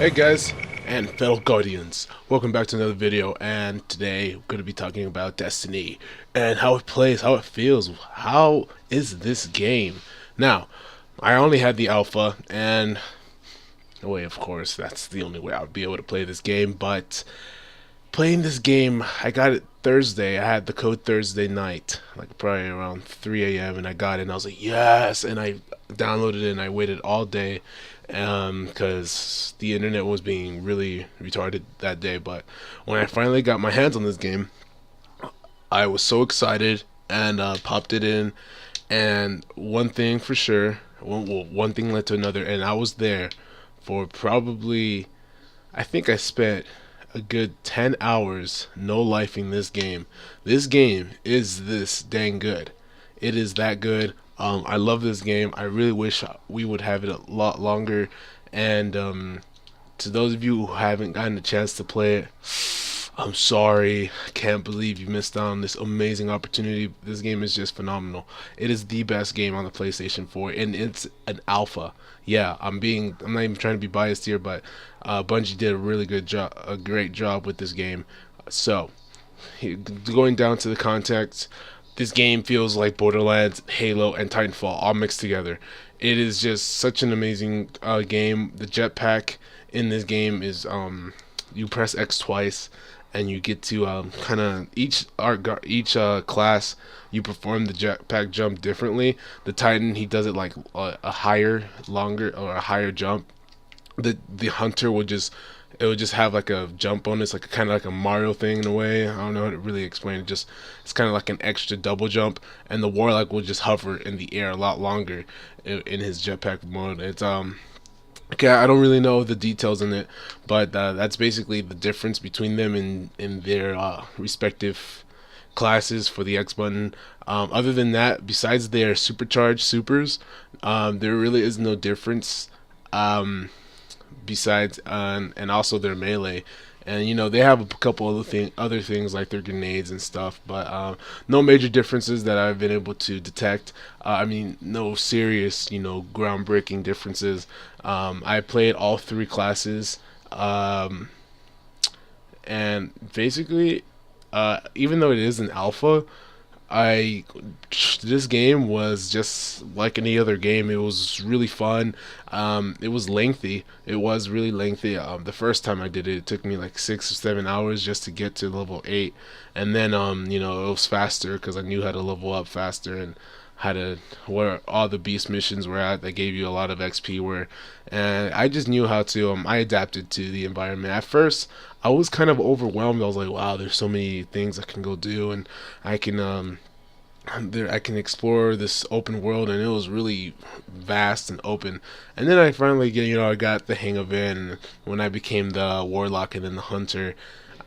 Hey guys and fellow guardians, welcome back to another video, and today we're going to be talking about Destiny and how it plays, how it feels. How is this game? Now, I only had the alpha, and of course that's the only way I would be able to play this game, but playing this game, I got it Thursday. I had the code Thursday night, like probably around 3 a.m. and I got it and I was like, yes, and I downloaded it and I waited all day because the internet was being really retarded that day. But when I finally got my hands on this game, I was so excited and popped it in. And one thing for sure, one thing led to another, and I was there for probably, I think I spent a good 10 hours no lifing this game. This game is this dang good. It is that good. I love this game. I really wish we would have it a lot longer. And to those of you who haven't gotten a chance to play it, I'm sorry. I can't believe you missed out on this amazing opportunity. This game is just phenomenal. It is the best game on the PlayStation 4, and it's an alpha. Yeah, I'm not even trying to be biased here, but Bungie did a really good job, a great job with this game. So, going down to the context, this game feels like Borderlands, Halo, and Titanfall all mixed together. It is just such an amazing game. The jetpack in this game is you press X twice, and you get to kind of each class you perform the jetpack jump differently. The Titan, he does it like a higher, longer, or a higher jump. The hunter would just, it would just have like a jump bonus, like kind of like a Mario thing in a way. I don't know how to really explain it. Just it's kind of like an extra double jump, and the warlock will just hover in the air a lot longer in his jetpack mode. It's okay, I don't really know the details in it, but that's basically the difference between them in their respective classes for the X button. Other than that, besides their supercharged supers, there really is no difference. Besides and also their melee, and they have a couple other things like their grenades and stuff, but no major differences that I've been able to detect. I mean, no serious groundbreaking differences. I played all three classes, and basically, even though it is an alpha, I this game was just like any other game. It was really fun. It was lengthy. It was really lengthy. The first time I did it, it took me like 6 or 7 hours just to get to level 8, and then it was faster because I knew how to level up faster and how to where all the beast missions were at that gave you a lot of XP were, and I just knew how to. I adapted to the environment. At first, I was kind of overwhelmed. I was like, wow, there's so many things I can go do, and I can I can explore this open world, and it was really vast and open. And then I finally I got the hang of it, and when I became the warlock and then the hunter,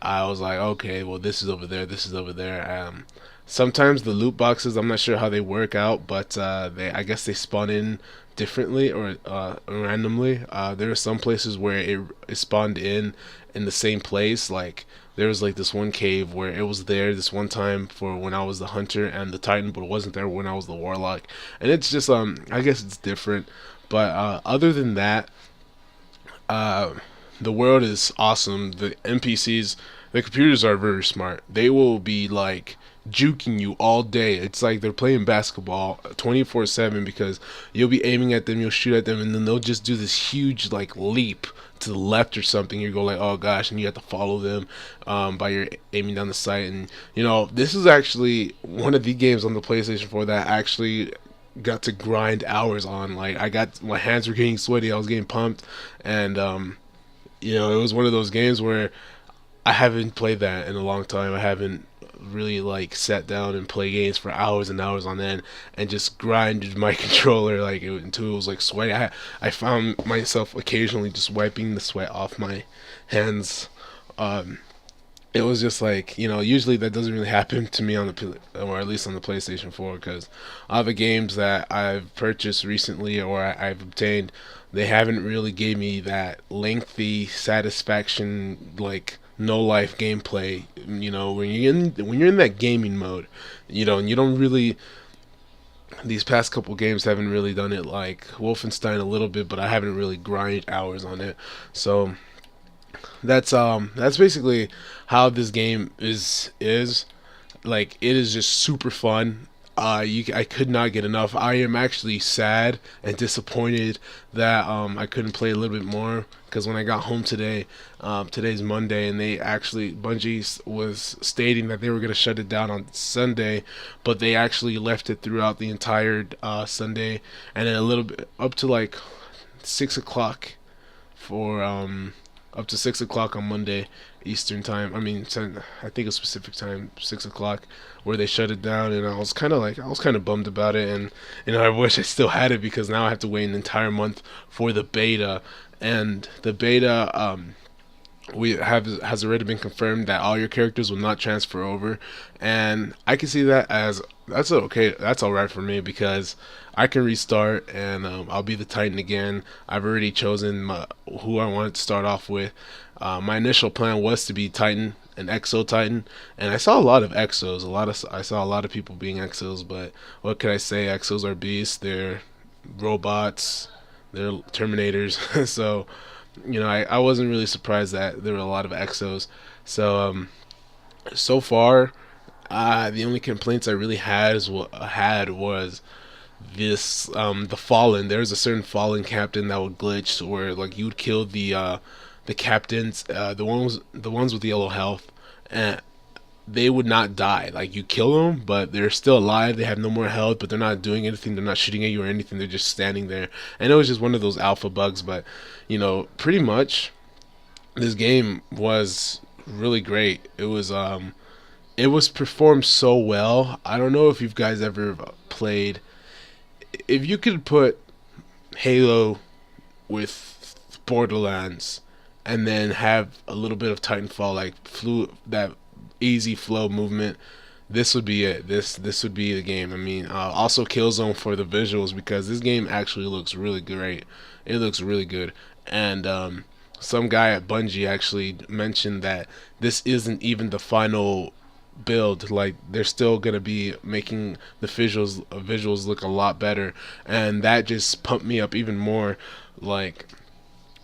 I was like, okay, well, this is over there, this is over there. Sometimes the loot boxes, I'm not sure how they work out, but I guess they spawn in differently or randomly. There are some places where it spawned in the same place. Like there was like this one cave where it was there this one time for when I was the hunter and the Titan, but it wasn't there when I was the warlock. And it's just I guess it's different. But other than that, uh, the world is awesome. The NPCs, the computers are very smart. They will be like juking you all day. It's like they're playing basketball 24/7 because you'll be aiming at them, you'll shoot at them, and then they'll just do this huge like leap to the left or something. You go like, oh gosh, and you have to follow them by your aiming down the sight. And this is actually one of the games on the PlayStation 4 that I actually got to grind hours on. Like my hands were getting sweaty, I was getting pumped, and it was one of those games where I haven't played that in a long time. I haven't really like sat down and play games for hours and hours on end and just grinded my controller until it was like sweaty. I found myself occasionally just wiping the sweat off my hands. It was just like usually that doesn't really happen to me or at least on the PlayStation 4, because all the games that I've purchased recently or I've obtained, they haven't really gave me that lengthy satisfaction, like no life gameplay. When you're in that gaming mode, and you don't really, these past couple games haven't really done it. Like Wolfenstein a little bit, but I haven't really grinded hours on it. So that's basically how this game is. Like, it is just super fun. I could not get enough. I am actually sad and disappointed that I couldn't play a little bit more, because when I got home today, today's Monday, and they actually Bungie was stating that they were gonna shut it down on Sunday, but they actually left it throughout the entire Sunday, and then a little bit up to like 6 o'clock for up to 6 o'clock on Monday Eastern time. I mean, I think it's Pacific time, 6 o'clock, where they shut it down. And I was kind of bummed about it, and I wish I still had it, because now I have to wait an entire month for the beta. And the beta, we have has already been confirmed that all your characters will not transfer over, and I can see that as that's okay. That's all right for me, because I can restart, and I'll be the Titan again. I've already chosen who I wanted to start off with. My initial plan was to be Titan, an Exo Titan, and I saw a lot of Exos. I saw a lot of people being Exos, but what can I say? Exos are beasts. They're robots. They're Terminators. So, I wasn't really surprised that there were a lot of Exos. So, so far, the only complaints I really had was this the Fallen. There's a certain Fallen captain that would glitch, where like you would kill the captains, the ones with yellow health, and they would not die. Like, you kill them, but they're still alive. They have no more health, but they're not doing anything. They're not shooting at you or anything. They're just standing there. And it was just one of those alpha bugs, but pretty much this game was really great. It was performed so well. I don't know if you guys ever played. If you could put Halo with Borderlands, and then have a little bit of Titanfall, like that easy flow movement, this would be it. This would be the game. I mean, also Killzone for the visuals, because this game actually looks really great. It looks really good, and some guy at Bungie actually mentioned that this isn't even the final build. Like, they're still gonna be making the visuals look a lot better, and that just pumped me up even more, like,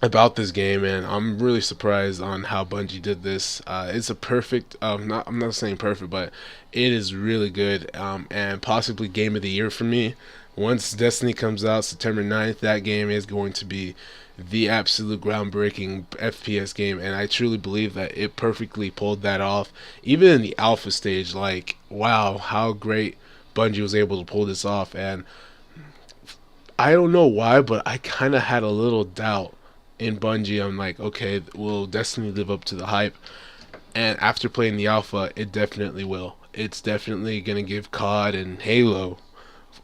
about this game. And I'm really surprised on how Bungie did this. It's a perfect, I'm not saying perfect, but it is really good, and possibly game of the year for me. Once Destiny comes out September 9th, that game is going to be the absolute groundbreaking FPS game, and I truly believe that it perfectly pulled that off. Even in the alpha stage, like, wow, how great Bungie was able to pull this off. And I don't know why, but I kind of had a little doubt in Bungie. I'm like, okay, will Destiny live up to the hype? And after playing the alpha, it definitely will. It's definitely gonna give COD and Halo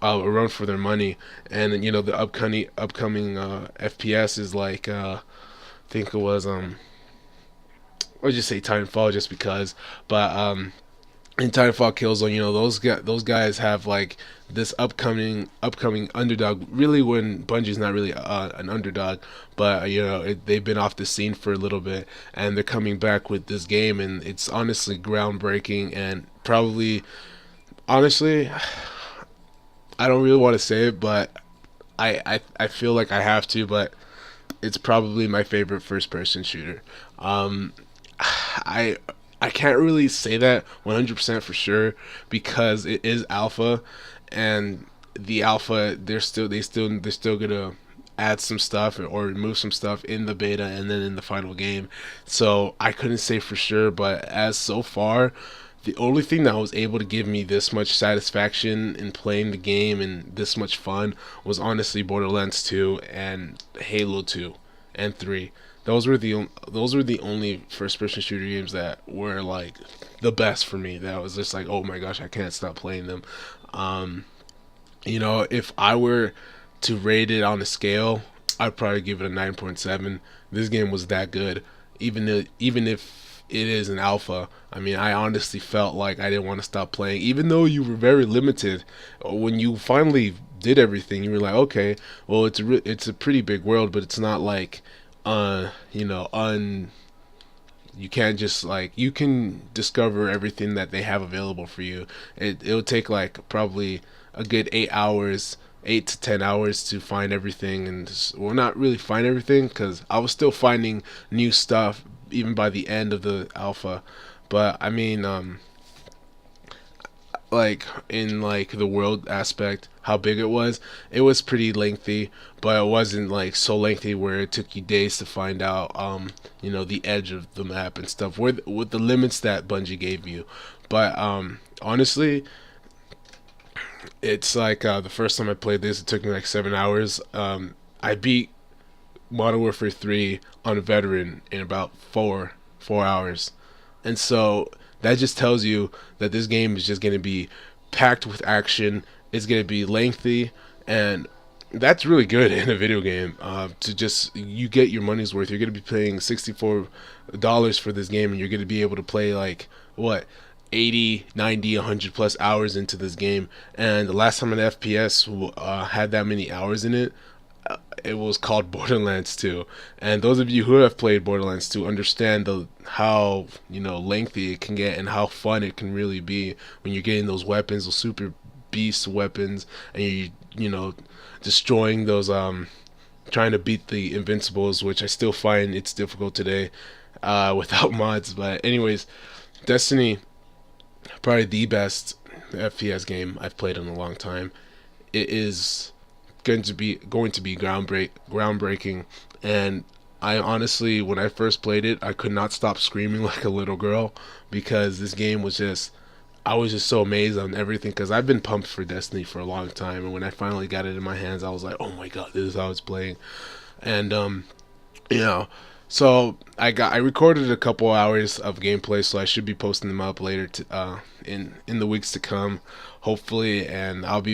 a run for their money. And the upcoming FPS is like, I think it was I'll just say Titanfall, just because. But in Titanfall Killzone, those guys have like this upcoming underdog. Really, when Bungie's not really an underdog, but they've been off the scene for a little bit, and they're coming back with this game, and it's honestly groundbreaking, and probably, honestly, I don't really want to say it, but I feel like I have to, but it's probably my favorite first person shooter. I I can't really say that 100% for sure, because it is alpha, and the alpha, they're still gonna add some stuff or remove some stuff in the beta and then in the final game. So I couldn't say for sure, but as so far, the only thing that was able to give me this much satisfaction in playing the game and this much fun was honestly Borderlands 2 and Halo 2 and 3. Those were the only first person shooter games that were like the best for me. That was just like, oh my gosh, I can't stop playing them. Um, if I were to rate it on a scale, I'd probably give it a 9.7. This game was that good, even if it is an alpha. I mean, I honestly felt like I didn't want to stop playing, even though you were very limited. When you finally did everything, you were like, okay, well, it's a pretty big world, but it's not like, you can't just like, you can discover everything that they have available for you. It'll take like probably a good 8 hours, 8 to 10 hours to find everything, and well, not really find everything, because I was still finding new stuff even by the end of the alpha. But I mean, like in like the world aspect, how big it was pretty lengthy, but it wasn't like so lengthy where it took you days to find out the edge of the map and stuff with the limits that Bungie gave you. But honestly, it's like the first time I played this, it took me like 7 hours. I beat Modern Warfare 3 on a veteran in about four hours. And so that just tells you that this game is just going to be packed with action. It's going to be lengthy, and that's really good in a video game. To just you get your money's worth. You're going to be paying $64 for this game, and you're going to be able to play like what 80, 90, 100 plus hours into this game. And the last time an FPS had that many hours in it, it was called Borderlands 2. And those of you who have played Borderlands 2 understand how lengthy it can get and how fun it can really be when you're getting those weapons, those super beast weapons, and you destroying those trying to beat the invincibles, which I still find it's difficult today without mods. But anyways, Destiny, probably the best FPS game I've played in a long time. It is going to be groundbreaking, and I honestly, when I first played it, I could not stop screaming like a little girl because this game was just, I was just so amazed on everything because I've been pumped for Destiny for a long time, and when I finally got it in my hands, I was like, oh my god, this is how it's playing. And you know so I recorded a couple hours of gameplay, so I should be posting them up later in the weeks to come, hopefully. And I'll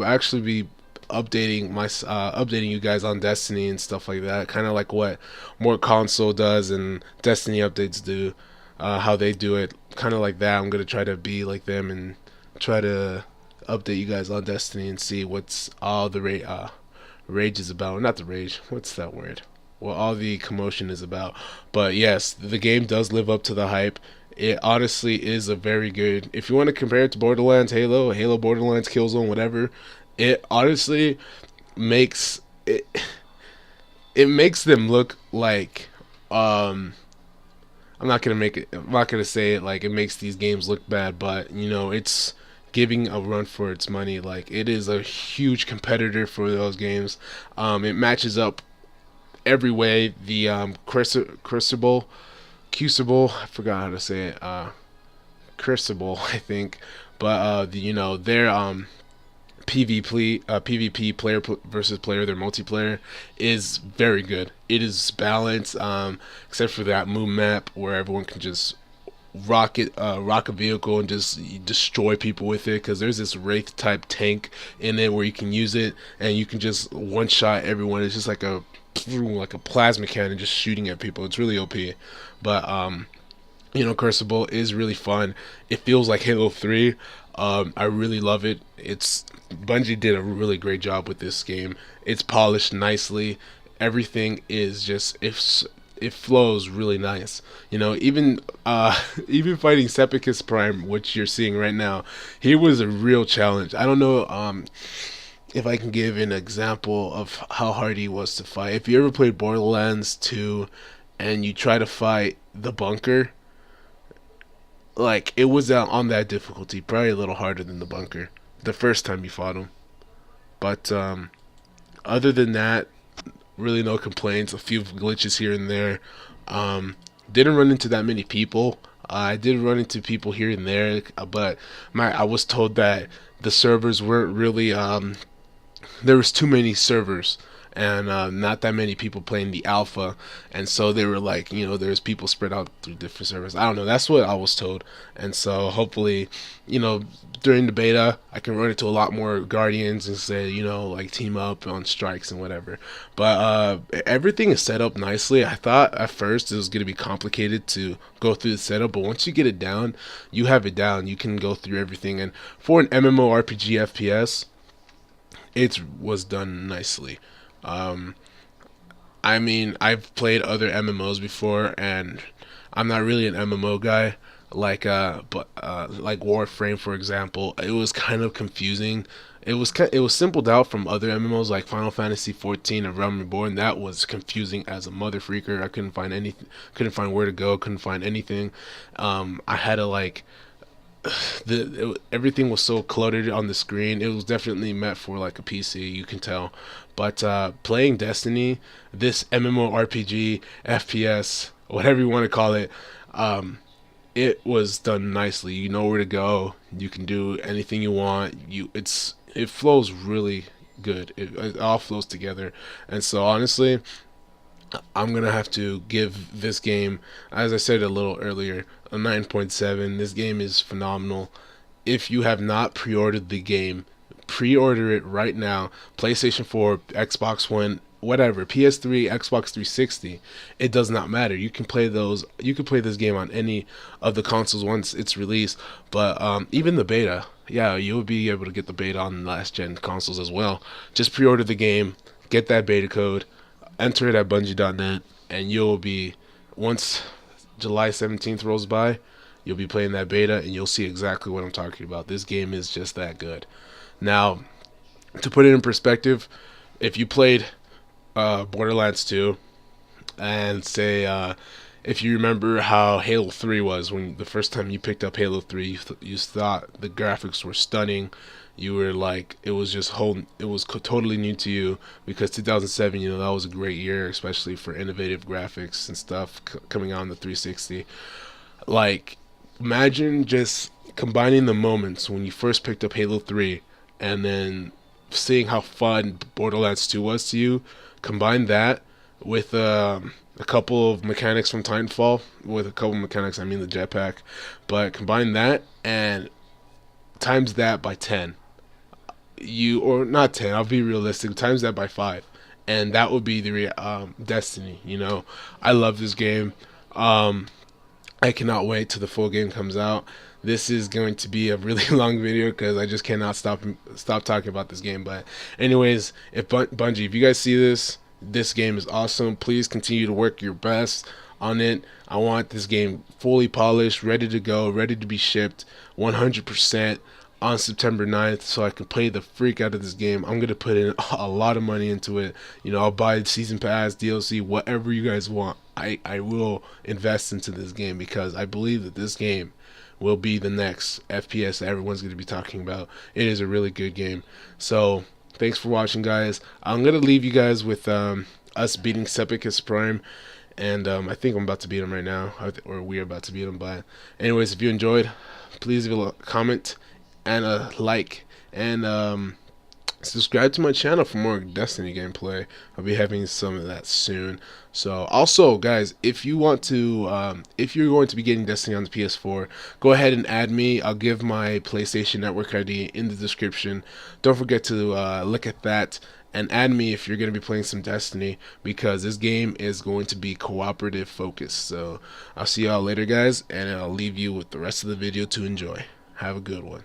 actually be updating you guys on Destiny and stuff like that, kind of like what more console does and Destiny updates do, how they do it, kind of like that. I'm gonna try to be like them and try to update you guys on Destiny and see what's all the rage is about. Not the rage, what's that word? What all the commotion is about. But yes, the game does live up to the hype. It honestly is a very good. If you want to compare it to Borderlands, Halo, Borderlands, Killzone, whatever, it honestly makes it. It makes them look like. I'm not gonna say it like it makes these games look bad, but it's giving a run for its money. Like, it is a huge competitor for those games. It matches up every way. The Crucible, I forgot how to say it, Crucible, I think, but their PvP player versus player, their multiplayer is very good. It is balanced, except for that moon map where everyone can just rock a vehicle and just destroy people with it, because there's this wraith type tank in it where you can use it and you can just one shot everyone. It's just like a plasma cannon just shooting at people. It's really OP. But Crucible is really fun. It feels like Halo 3. I really love it. Bungie did a really great job with this game. It's polished nicely. Everything is just, it flows really nice. Even even fighting Sepicus Prime, which you're seeing right now, he was a real challenge. I don't know if I can give an example of how hard he was to fight. If you ever played Borderlands 2 and you try to fight the bunker, like, it was on that difficulty, probably a little harder than the bunker the first time you fought him. But other than that, really no complaints. A few glitches here and there. Didn't run into that many people. I did run into people here and there, but I was told that the servers weren't really there was too many servers and not that many people playing the alpha, and so they were like, there's people spread out through different servers. I don't know, that's what I was told. And so hopefully, during the beta I can run into a lot more guardians and say, like, team up on strikes and whatever. But everything is set up nicely. I thought at first it was going to be complicated to go through the setup, but once you get it down, you have it down. You can go through everything, and for an MMORPG FPS, it was done nicely. I mean, I've played other MMOs before, and I'm not really an MMO guy. like Warframe, for example. It was kind of confusing. It was simpled out from other MMOs like Final Fantasy 14 and Realm Reborn. That was confusing as a mother freaker. I couldn't find anything, couldn't find where to go, couldn't find anything. I had to like everything was so cluttered on the screen. It was definitely meant for like a PC, you can tell. But playing Destiny, this MMORPG, FPS, whatever you want to call it, it was done nicely. You know where to go. You can do anything you want. It flows really good. It all flows together. And so honestly, I'm gonna have to give this game, as I said a little earlier, a 9.7. This game is phenomenal. If you have not pre-ordered the game, pre-order it right now. PlayStation 4, Xbox One, whatever, PS3, Xbox 360. It does not matter. You can play those. You can play this game on any of the consoles once it's released. But even the beta, yeah, you'll be able to get the beta on last gen consoles as well. Just pre-order the game, get that beta code, enter it at Bungie.net, and you'll be, once July 17th rolls by, you'll be playing that beta and you'll see exactly what I'm talking about. This game is just that good. Now, to put it in perspective, if you played Borderlands 2 and say, if you remember how Halo 3 was when the first time you picked up Halo 3, you thought the graphics were stunning. You were like, it was just it was totally new to you because 2007, you know, that was a great year, especially for innovative graphics and stuff coming out on the 360. Like, imagine just combining the moments when you first picked up Halo 3 and then seeing how fun Borderlands 2 was to you. Combine that with a couple of mechanics from Titanfall. With a couple of mechanics, I mean the jetpack. But combine that and times that by 10. Or not 10, I'll be realistic, times that by 5. And that would be the Destiny, you know. I love this game. I cannot wait till the full game comes out. This is going to be a really long video because I just cannot stop talking about this game. But anyways, if Bungie, if you guys see this game is awesome. Please continue to work your best on it. I want this game fully polished, ready to go, ready to be shipped 100% on September 9th so I can play the freak out of this game. I'm going to put in a lot of money into it. You know, I'll buy season pass, DLC, whatever you guys want. I will invest into this game because I believe that this game will be the next FPS that everyone's going to be talking about. It is a really good game. So thanks for watching, guys. I'm going to leave you guys with us beating Sepicus Prime. And I think I'm about to beat him right now. Or we're about to beat him. But anyways, if you enjoyed, please leave a comment and a like. And subscribe to my channel for more Destiny gameplay. I'll be having some of that soon. So also, guys, if you want to if you're going to be getting Destiny on the PS4, go ahead and add me. I'll give my PlayStation Network ID in the description. Don't forget to look at that and add me if you're going to be playing some Destiny, because this game is going to be cooperative focused. So I'll see y'all later, guys, and I'll leave you with the rest of the video to enjoy. Have a good one.